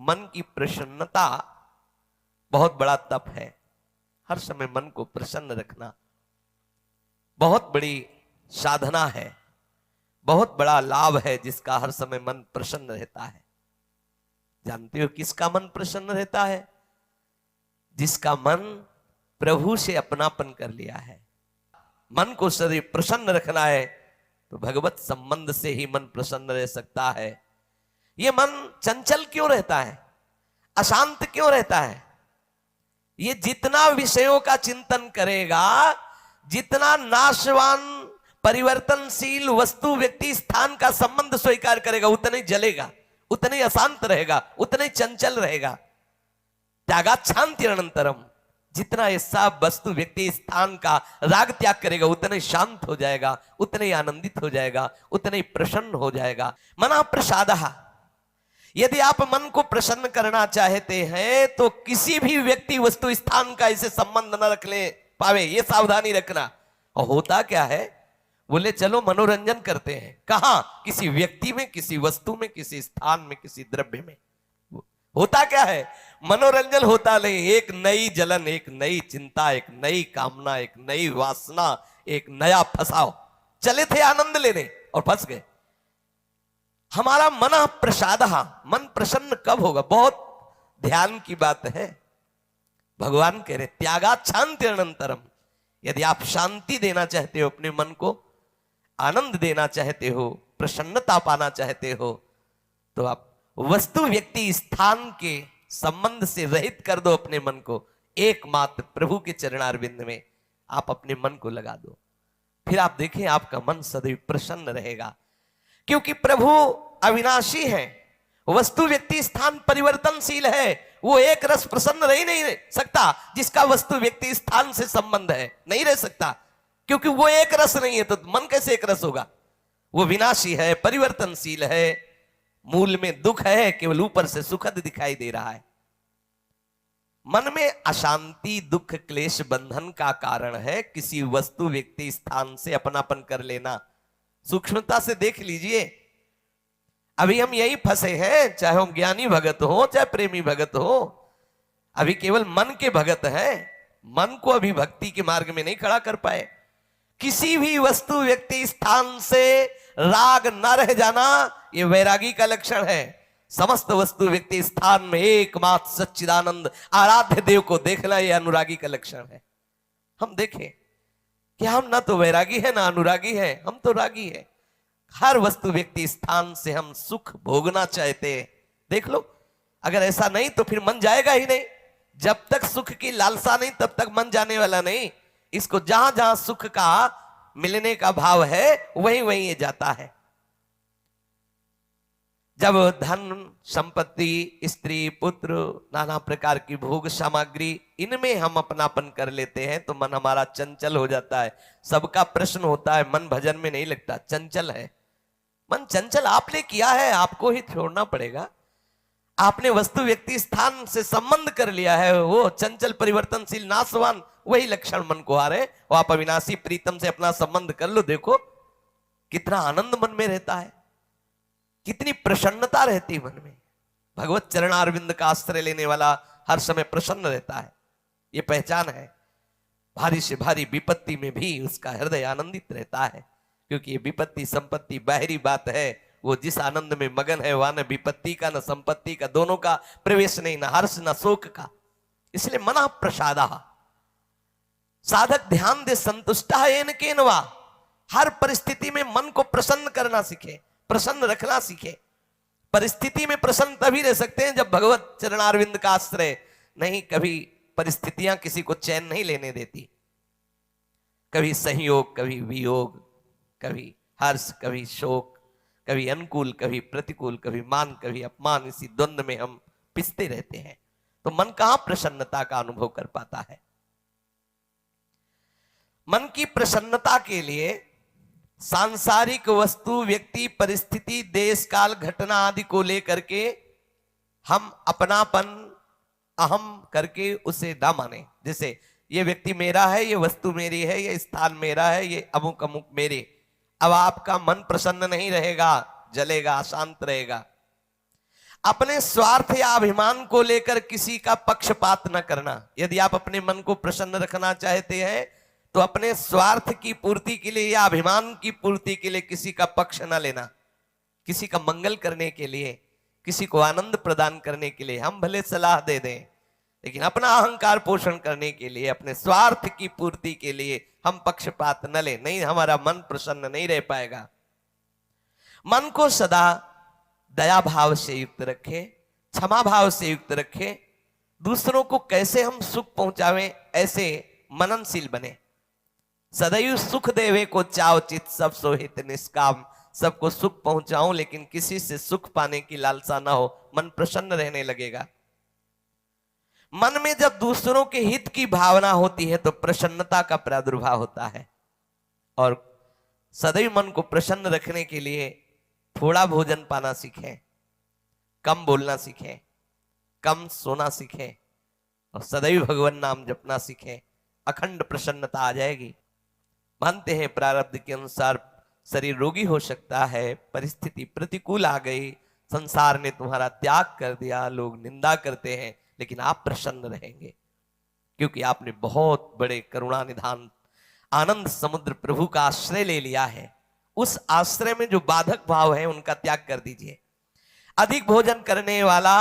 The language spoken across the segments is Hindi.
मन की प्रसन्नता बहुत बड़ा तप है। हर समय मन को प्रसन्न रखना बहुत बड़ी साधना है, बहुत बड़ा लाभ है, जिसका हर समय मन प्रसन्न रहता है। जानते हो किसका मन प्रसन्न रहता है? जिसका मन प्रभु से अपनापन कर लिया है। मन को सदैव प्रसन्न रखना है तो भगवत संबंध से ही मन प्रसन्न रह सकता है। ये मन चंचल क्यों रहता है, अशांत क्यों रहता है? ये जितना विषयों का चिंतन करेगा, जितना नाशवान परिवर्तनशील वस्तु व्यक्ति स्थान का संबंध स्वीकार करेगा, उतना ही जलेगा, उतना ही अशांत रहेगा, उतना ही चंचल रहेगा। त्यागात शांति अनंतरम, जितना ऐसा वस्तु व्यक्ति स्थान का राग त्याग करेगा, उतना ही शांत हो जाएगा, उतना ही आनंदित हो जाएगा, उतना ही प्रसन्न हो जाएगा। मना प्रसादः, यदि आप मन को प्रसन्न करना चाहते हैं तो किसी भी व्यक्ति वस्तु स्थान का इसे संबंध न रख ले पावे, ये सावधानी रखना। और होता क्या है, बोले चलो मनोरंजन करते हैं, कहां? किसी व्यक्ति में, किसी वस्तु में, किसी स्थान में, किसी द्रव्य में। होता क्या है, मनोरंजन होता नहीं, एक नई जलन, एक नई चिंता, एक नई कामना, एक नई वासना, एक नया फसाव। चले थे आनंद लेने और फंस गए। हमारा मन प्रसाद, मन प्रसन्न कब होगा? बहुत ध्यान की बात है। भगवान कह रहे त्यागात शांति अनंतरम, यदि आप शांति देना चाहते हो, अपने मन को आनंद देना चाहते हो, प्रसन्नता पाना चाहते हो, तो आप वस्तु व्यक्ति स्थान के संबंध से रहित कर दो अपने मन को। एकमात्र प्रभु के चरणारविंद में आप अपने मन को लगा दो, फिर आप देखें आपका मन सदैव प्रसन्न रहेगा। क्योंकि प्रभु अविनाशी है, वस्तु व्यक्ति स्थान परिवर्तनशील है। वो एक रस प्रसन्न रह नहीं सकता जिसका वस्तु व्यक्ति स्थान से संबंध है, नहीं रह सकता, क्योंकि वो एक रस नहीं है, तो मन कैसे एक रस होगा? वो विनाशी है, परिवर्तनशील है, मूल में दुख है, केवल ऊपर से सुखद दिखाई दे रहा है। मन में अशांति, दुख, क्लेश, बंधन का कारण है किसी वस्तु व्यक्ति स्थान से अपनापन कर लेना। सूक्ष्मता से देख लीजिए, अभी हम यही फंसे हैं, चाहे हम ज्ञानी भगत हो, चाहे प्रेमी भगत हो, अभी केवल मन के भगत हैं, मन को अभी भक्ति के मार्ग में नहीं खड़ा कर पाए। किसी भी वस्तु व्यक्ति स्थान से राग न रह जाना, यह वैरागी का लक्षण है। समस्त वस्तु व्यक्ति स्थान में एकमात्र सच्चिदानंद आराध्य देव को देखना, यह अनुरागी का लक्षण है। हम देखें कि हम ना तो वैरागी है ना अनुरागी है, हम तो रागी है। हर वस्तु व्यक्ति स्थान से हम सुख भोगना चाहते हैं। देख लो, अगर ऐसा नहीं तो फिर मन जाएगा ही नहीं। जब तक सुख की लालसा नहीं, तब तक मन जाने वाला नहीं। इसको जहां जहां सुख का मिलने का भाव है, वहीं वहीं ये जाता है। जब धन, संपत्ति, स्त्री, पुत्र, नाना प्रकार की भोग सामग्री, इनमें हम अपनापन कर लेते हैं तो मन हमारा चंचल हो जाता है। सबका प्रश्न होता है, मन भजन में नहीं लगता, चंचल है। मन चंचल आपने किया है, आपको ही छोड़ना पड़ेगा। आपने वस्तु व्यक्ति स्थान से संबंध कर लिया है, वो चंचल, परिवर्तनशील, नाशवान, वही लक्षण मन को आ रहे। वो आप अविनाशी प्रीतम से अपना संबंध कर लो, देखो कितना आनंद मन में रहता है, कितनी प्रसन्नता रहती मन में। भगवत चरणारविंद का आश्रय लेने वाला हर समय प्रसन्न रहता है, ये पहचान है। भारी से भारी विपत्ति में भी उसका हृदय आनंदित रहता है, क्योंकि ये विपत्ति संपत्ति बाहरी बात है। वो जिस आनंद में मगन है, वहां न विपत्ति का, न संपत्ति का, दोनों का प्रवेश नहीं, न हर्ष न शोक का। इसलिए मना प्रसादा, साधक ध्यान दे संतुष्टा येन केनवा। हर परिस्थिति में मन को प्रसन्न करना सीखे, प्रसन्न रखना सीखे। परिस्थिति में प्रसन्न तभी रह सकते हैं जब भगवत चरणारविंद का आश्रय नहीं। कभी परिस्थितियां किसी को चैन नहीं लेने देती, कभी संयोग, कभी वियोग, कभी हर्ष, कभी शोक, कभी अनुकूल, कभी प्रतिकूल, कभी मान, कभी अपमान, इसी द्वंद्व में हम पिसते रहते हैं। तो मन कहां प्रसन्नता का अनुभव कर पाता है? मन की प्रसन्नता के लिए सांसारिक वस्तु, व्यक्ति, परिस्थिति, देश काल, घटना आदि को लेकर के हम अपनापन, अहम करके उसे ना माने। जैसे ये व्यक्ति मेरा है, ये वस्तु मेरी है, ये स्थान मेरा है, ये अमुक अमुक मेरे। अब आपका मन प्रसन्न नहीं रहेगा, जलेगा, अशांत रहेगा। अपने स्वार्थ या अभिमान को लेकर किसी का पक्षपात न करना। यदि आप अपने मन को प्रसन्न रखना चाहते हैं तो अपने स्वार्थ की पूर्ति के लिए या अभिमान की पूर्ति के लिए किसी का पक्ष न लेना। किसी का मंगल करने के लिए, किसी को आनंद प्रदान करने के लिए हम भले सलाह दे दें, लेकिन अपना अहंकार पोषण करने के लिए, अपने स्वार्थ की पूर्ति के लिए हम पक्षपात न लें, नहीं हमारा मन प्रसन्न नहीं रह पाएगा। मन को सदा दया भाव से युक्त रखें, क्षमा भाव से युक्त रखें। दूसरों को कैसे हम सुख पहुंचावें ऐसे मननशील बने। सदैव सुख देवे को चाव चित सब सोहित निष्काम। सबको सुख पहुंचाऊं लेकिन किसी से सुख पाने की लालसा ना हो, मन प्रसन्न रहने लगेगा। मन में जब दूसरों के हित की भावना होती है तो प्रसन्नता का प्रादुर्भाव होता है। और सदैव मन को प्रसन्न रखने के लिए थोड़ा भोजन पाना सीखें, कम बोलना सीखें, कम सोना सीखें और सदैव भगवान नाम जपना सीखें। अखंड प्रसन्नता आ जाएगी। मानते हैं प्रारब्ध के अनुसार शरीर रोगी हो सकता है, परिस्थिति प्रतिकूल आ गई, संसार ने तुम्हारा त्याग कर दिया, लोग निंदा करते हैं, लेकिन आप प्रसन्न रहेंगे क्योंकि आपने बहुत बड़े करुणा निधान आनंद समुद्र प्रभु का आश्रय ले लिया है। उस आश्रय में जो बाधक भाव है उनका त्याग कर दीजिए। अधिक भोजन करने वाला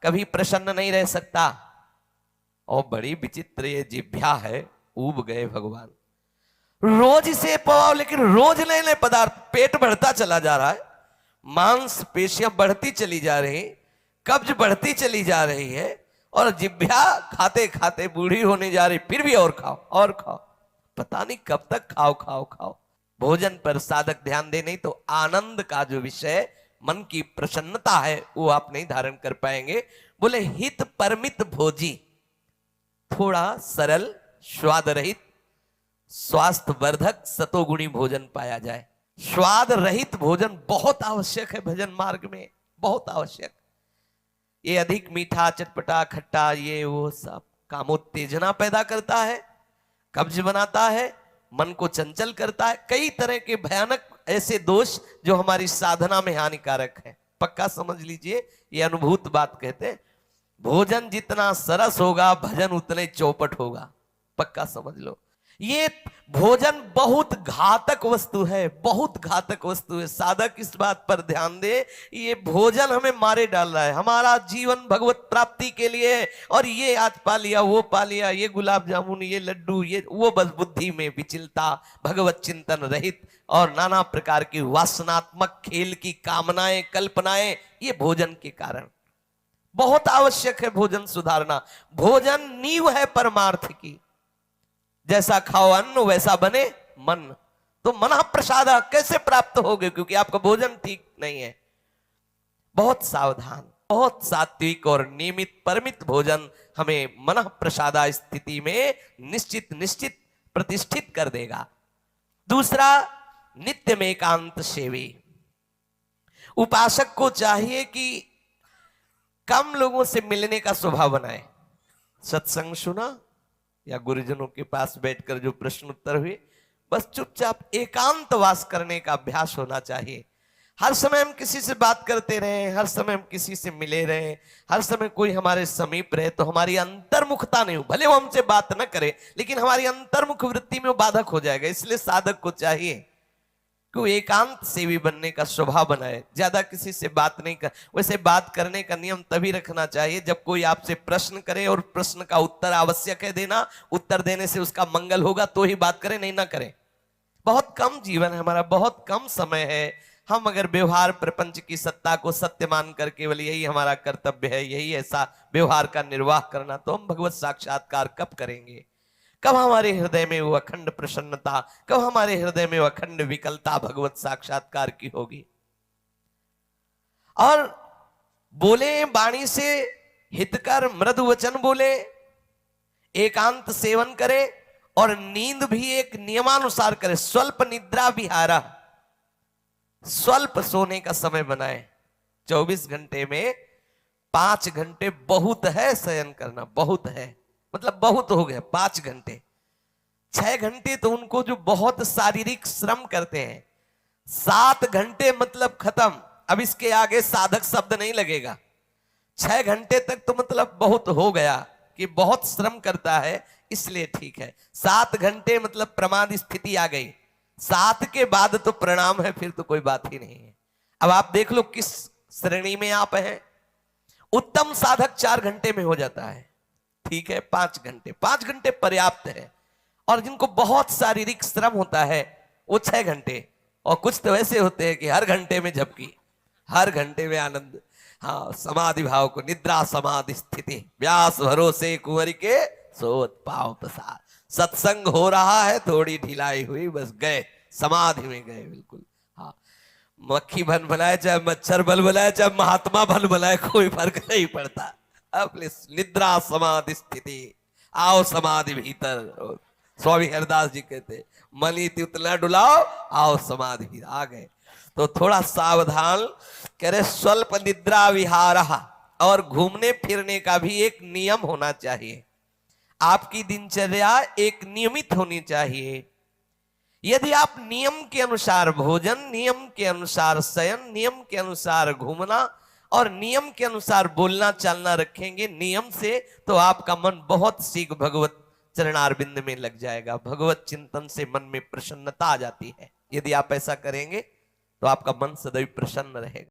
कभी प्रसन्न नहीं रह सकता। और बड़ी विचित्र ये जिह्वा है, ऊब गए भगवान। रोज इसे पवाओ लेकिन रोज नए नए पदार्थ, पेट बढ़ता चला जा रहा है, मांस पेशियां बढ़ती चली जा रही, कब्ज बढ़ती चली जा रही है और जिह्वा खाते खाते बूढ़ी होने जा रही, फिर भी और खाओ और खाओ, पता नहीं कब तक खाओ खाओ खाओ। भोजन पर साधक ध्यान दे, नहीं तो आनंद का जो विषय मन की प्रसन्नता है वो आप नहीं धारण कर पाएंगे। बोले हित परमित भोजी, थोड़ा सरल, स्वाद रहित, स्वास्थ्य वर्धक सतोगुणी भोजन पाया जाए। स्वाद रहित भोजन बहुत आवश्यक है भजन मार्ग में, बहुत आवश्यक। ये अधिक मीठा, चटपटा, खट्टा, ये वो सब कामोत्तेजना पैदा करता है, कब्ज बनाता है, मन को चंचल करता है। कई तरह के भयानक ऐसे दोष जो हमारी साधना में हानिकारक है। पक्का समझ लीजिए, ये अनुभूत बात कहते हैं। भोजन जितना सरस होगा भजन उतने चौपट होगा, पक्का समझ लो। ये भोजन बहुत घातक वस्तु है, बहुत घातक वस्तु है। साधक इस बात पर ध्यान दे, ये भोजन हमें मारे डाल रहा है। हमारा जीवन भगवत प्राप्ति के लिए है और ये आज पा लिया, वो पा लिया, ये गुलाब जामुन, ये लड्डू, ये वो, बस बुद्धि में विचलता, भगवत चिंतन रहित और नाना प्रकार की वासनात्मक खेल की कामनाएं, कल्पनाएं, ये भोजन के कारण। बहुत आवश्यक है भोजन सुधारना। भोजन नींव है परमार्थ की। जैसा खाओ अन्न वैसा बने मन। तो मन प्रसाद कैसे प्राप्त होगे, क्योंकि आपका भोजन ठीक नहीं है। बहुत सावधान, बहुत सात्विक और नियमित परमित भोजन हमें मन प्रसादा स्थिति में निश्चित निश्चित प्रतिष्ठित कर देगा। दूसरा, नित्य में एकांत सेवी। उपासक को चाहिए कि कम लोगों से मिलने का स्वभाव बनाए। सत्संग सुना या गुरुजनों के पास बैठकर जो प्रश्न उत्तर हुए, बस चुपचाप एकांत वास करने का अभ्यास होना चाहिए। हर समय हम किसी से बात करते रहे, हर समय हम किसी से मिले रहे, हर समय कोई हमारे समीप रहे, तो हमारी अंतर्मुखता नहीं हो। भले वो हमसे बात न करे लेकिन हमारी अंतर्मुख वृत्ति में वो बाधक हो जाएगा। इसलिए साधक को चाहिए कि वो एकांत सेवी बनने का स्वभाव बनाए, ज्यादा किसी से बात नहीं कर। वैसे बात करने का नियम तभी रखना चाहिए जब कोई आपसे प्रश्न करे और प्रश्न का उत्तर आवश्यक है देना, उत्तर देने से उसका मंगल होगा तो ही बात करें, नहीं ना करें। बहुत कम जीवन है हमारा, बहुत कम समय है। हम अगर व्यवहार प्रपंच की सत्ता को सत्य मानकर केवल यही हमारा कर्तव्य है, यही ऐसा व्यवहार का निर्वाह करना, तो हम भगवत साक्षात्कार कब करेंगे? कब हमारे हृदय में वो अखंड प्रसन्नता, कब हमारे हृदय में वो अखंड विकलता भगवत साक्षात्कार की होगी? और बोले वाणी से हितकर मृदु वचन बोले, एकांत सेवन करे और नींद भी एक नियमानुसार करे। स्वल्प निद्रा विहारा, स्वल्प सोने का समय बनाए। 24 घंटे में 5 घंटे बहुत है शयन करना, बहुत है, मतलब बहुत हो गया 5 घंटे। 6 घंटे तो उनको जो बहुत शारीरिक श्रम करते हैं, 7 घंटे मतलब खत्म। अब इसके आगे साधक शब्द नहीं लगेगा। 6 घंटे तक तो मतलब बहुत हो गया कि बहुत श्रम करता है, इसलिए ठीक है। 7 घंटे मतलब प्रमाद स्थिति आ गई, 7 के बाद तो प्रणाम है, फिर तो कोई बात ही नहीं है। अब आप देख लो किस श्रेणी में आप हैं। उत्तम साधक 4 घंटे में हो जाता है, ठीक है। 5 घंटे, 5 घंटे पर्याप्त है। और जिनको बहुत शारीरिक श्रम होता है वो 6 घंटे, और कुछ तो ऐसे होते हैं कि हर घंटे में झपकी, हर घंटे में आनंद। हाँ, समाधि भाव को, निद्रा समाधि स्थिति, व्यास भरोसे कुंवर के सोत पाव प्रसाद। सत्संग हो रहा है, थोड़ी ढिलाई हुई, बस गए समाधि में गए, बिल्कुल। हाँ, मक्खी भन बनाए चाहे मच्छर बल बनाए चाहे महात्मा भन बनाए, कोई फर्क नहीं पड़ता। अपने निद्रा समाधि स्थिति, आओ समाधि भीतर। स्वामी हरदास जी कहते मनी उतना डुलाओ, आओ समाधि भीतर। आ गए तो थोड़ा सावधान करे। स्वल्प निद्रा विहारा, और घूमने फिरने का भी एक नियम होना चाहिए। आपकी दिनचर्या एक नियमित होनी चाहिए। यदि आप नियम के अनुसार भोजन, नियम के अनुसार शयन, नियम के अनुसार घूमना और नियम के अनुसार बोलना चालना रखेंगे नियम से, तो आपका मन बहुत शीघ्र भगवत चरणारविंद में लग जाएगा। भगवत चिंतन से मन में प्रसन्नता आ जाती है। यदि आप ऐसा करेंगे तो आपका मन सदैव प्रसन्न रहेगा।